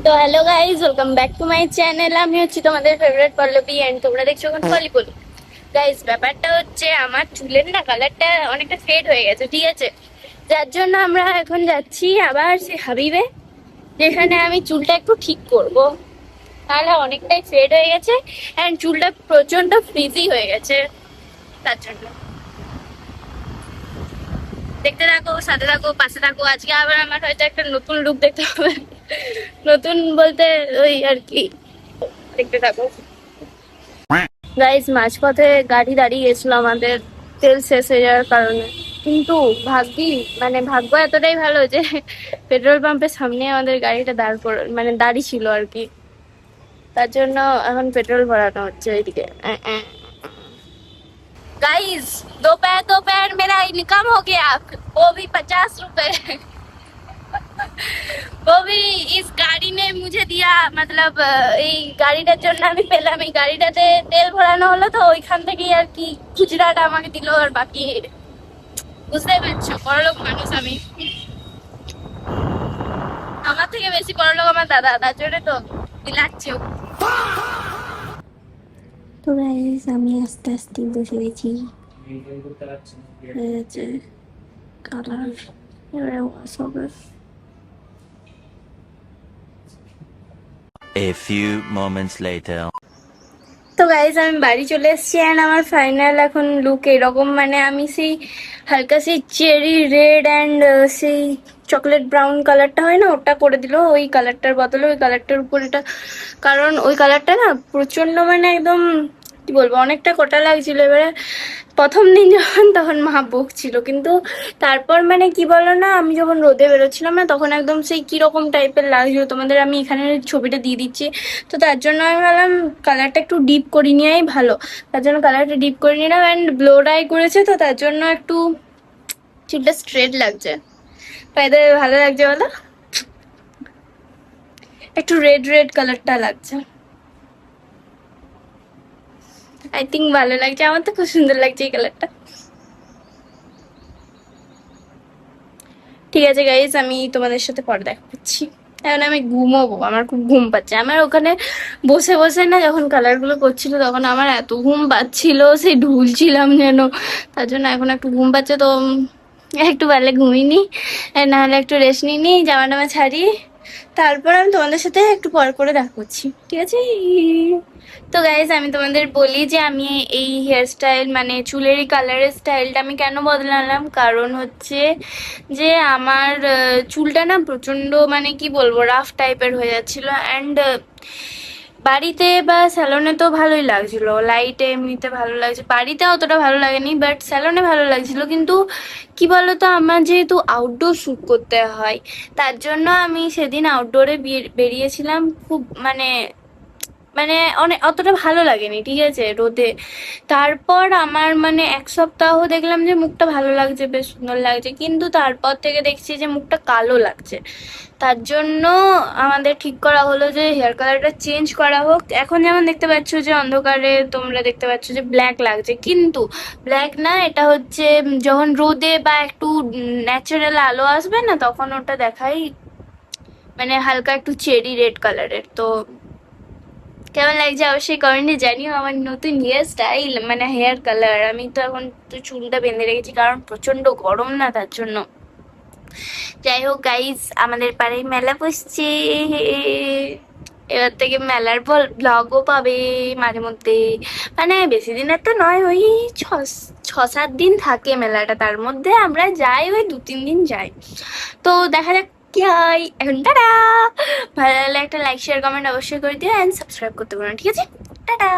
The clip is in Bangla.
তো hello guys, welcome back to my channel. আমি হচ্ছি তোমাদের ফেভারিট পল্লবী এন্ড তোমরা দেখছো এখন পলি। গাইজ, ব্যাপারটা হচ্ছে আমার চুলের না কালারটা অনেকটা ফেড হয়ে গেছে, ঠিক আছে? যার জন্য আমরা এখন যাচ্ছি আবার সে হাবিবে, যেখানে আমি চুলটা একটু ঠিক করব। তাহলে অনেকটাই ফেড হয়ে গেছে এন্ড চুলটা প্রচন্ড ফ্রিজি হয়ে গেছে। তার জন্য দেখতে থাকো, সাথে থাকো, পাশে থাকো। আজকে আবার আমার হয়তো একটা নতুন লুক দেখতে হবে। নতুন বলতে ওই আর কি, দেখতে থাকো। গাইজ, মাঝপথে গাড়ি দাঁড়িয়ে গেছিল আমাদের তেল শেষ হয়ে যাওয়ার কারণে, কিন্তু ভাগ্য এতটাই ভালো যে পেট্রোল পাম্পের সামনে আমাদের গাড়িটা দাঁড়িয়ে ছিল আর কি। তার জন্য এখন পেট্রোল ভরানো হচ্ছে ওইদিকে। गाइस, दोपहर मेरा इनकम हो गया, वो भी 50 रुपए। वो भी इस गाड़ी ने मुझे दिया, मतलब এই গাড়িটার জন্য আমি পেলাম। এই গাড়িটাতে তেল ভরানো হলো তো ওইখান থেকেই আর কি খুচরাটা আমাকে দিল। আর বাকি বুঝতেই পারছো, বড়লোক মানুষ আমি। আমার থেকে বেশি বড়লোক আমার দাদা, তার জন্য তো দিলাচ্ছে। তো গাইস, আমি আস্তে আস্তে বসে গেছি। হয়ে গেছে কালার, এবারে ওয়াশ হবে। A few moments later. তো গাইজ, আমি বাড়ি চলে এসেছি অ্যান্ড আমার ফাইনাল এখন লুক এরকম। মানে আমি সেই হালকা সেই চেরি রেড অ্যান্ড সেই চকলেট ব্রাউন কালারটা হয় না, ওটা করে দিল ওই কালারটার বদলে ওই কালারটার উপর এটা। কারণ ওই কালারটা না প্রচন্ড মানে একদম কি বলবো, অনেকটা কোটা লাগছিল। এবারে প্রথম দিন যখন তখন মা বকছিল, কিন্তু তারপর মানে কি বলো না, আমি যখন রোদে বেরোচ্ছিলাম না তখন একদম সেই কিরকম টাইপের লাগছিল। তোমাদের আমি এখানে ছবিটা দিয়ে দিচ্ছি। তো তার জন্য আমি ভাবলাম কালারটা একটু ডিপ করে নেওয়াই ভালো। তার জন্য কালারটা ডিপ করে নিলাম অ্যান্ড ব্লো ডাই করেছে, তো তার জন্য একটু চুলটা স্ট্রেট লাগছে। পাইতে ভালো লাগছে বলো, একটু রেড রেড কালারটা লাগছে। আই থিঙ্ক ভালো লাগছে, আমার তো খুব সুন্দর লাগছে এই কালারটা। ঠিক আছে গাইজ, আমি তোমাদের সাথে পরে দেখা করছি। এখন আমি ঘুমোবো, আমার খুব ঘুম পাচ্ছে। আমার ওখানে বসে বসে না যখন কালার গুলো করছিল তখন আমার এত ঘুম পাচ্ছিল, সেই ঢুলছিলাম যেন। তার জন্য এখন একটু ঘুম পাচ্ছে, তো একটু পারলে ঘুমিয়ে নি, নাহলে একটু রেস্ট নিয়ে নি, জামা টামা ছাড়ি। তারপর আমি তোমাদের সাথে একটু পর করে দেখা করছি, ঠিক আছে? তো গাইজ, আমি তোমাদের বলি যে আমি এই হেয়ার স্টাইল মানে চুলের এই কালারের স্টাইলটা আমি কেন বদলালাম। কারণ হচ্ছে যে আমার চুলটা না প্রচন্ড মানে কি বলবো রাফ টাইপের হয়ে যাচ্ছিল। অ্যান্ড বাড়িতে বা স্যালনে তো ভালোই লাগছিল, লাইটে এমনিতে ভালো লাগছে, বাড়িতে অতটা ভালো লাগেনি, বাট স্যালনে ভালো লাগছিল। কিন্তু কি বলতো, আমার যেহেতু আউটডোর শ্যুট করতে হয়, তার জন্য আমি সেদিন আউটডোরে বেরিয়েছিলাম। খুব মানে মানে অনেক অতটা ভালো লাগেনি, ঠিক আছে, রোদে। তারপর আমার মানে এক সপ্তাহ দেখলাম যে মুখটা ভালো লাগছে, বেশ সুন্দর লাগছে, কিন্তু তারপর থেকে দেখছি যে মুখটা কালো লাগছে। তার জন্য আমাদের ঠিক করা হলো যে হেয়ার কালারটা চেঞ্জ করা হোক। এখন যেমন দেখতে পাচ্ছ যে অন্ধকারে তোমরা দেখতে পাচ্ছ যে ব্ল্যাক লাগছে, কিন্তু ব্ল্যাক না, এটা হচ্ছে যখন রোদে বা একটু ন্যাচারাল আলো আসবে না তখন ওটা দেখাই মানে হালকা একটু চেরি রেড কালারের। তো কেমন লাগছে অবশ্যই কমেন্টে জানিও আমার নতুন হেয়ার স্টাইল মানে হেয়ার কালার। আমি তো এখন তো চুলটা বেঁধে রেখেছি কারণ প্রচন্ড গরম না, তার জন্য। যাই হোক গাইজ, আমাদের পাড়ায় মেলা বসছে, এবার থেকে মেলার ব্লগও পাবে মাঝে মধ্যে। মানে বেশি দিনের তো নয়, ওই ছ 7 দিন থাকে মেলাটা, তার মধ্যে আমরা যাই ওই 2-3 দিন যাই। তো দেখা যাক কি হয়। এখন টাটা। ভালো লাগলে একটা লাইক শেয়ার কমেন্ট অবশ্যই করে দিও অ্যান্ড সাবস্ক্রাইব করতে পারো, ঠিক আছে? টাটা।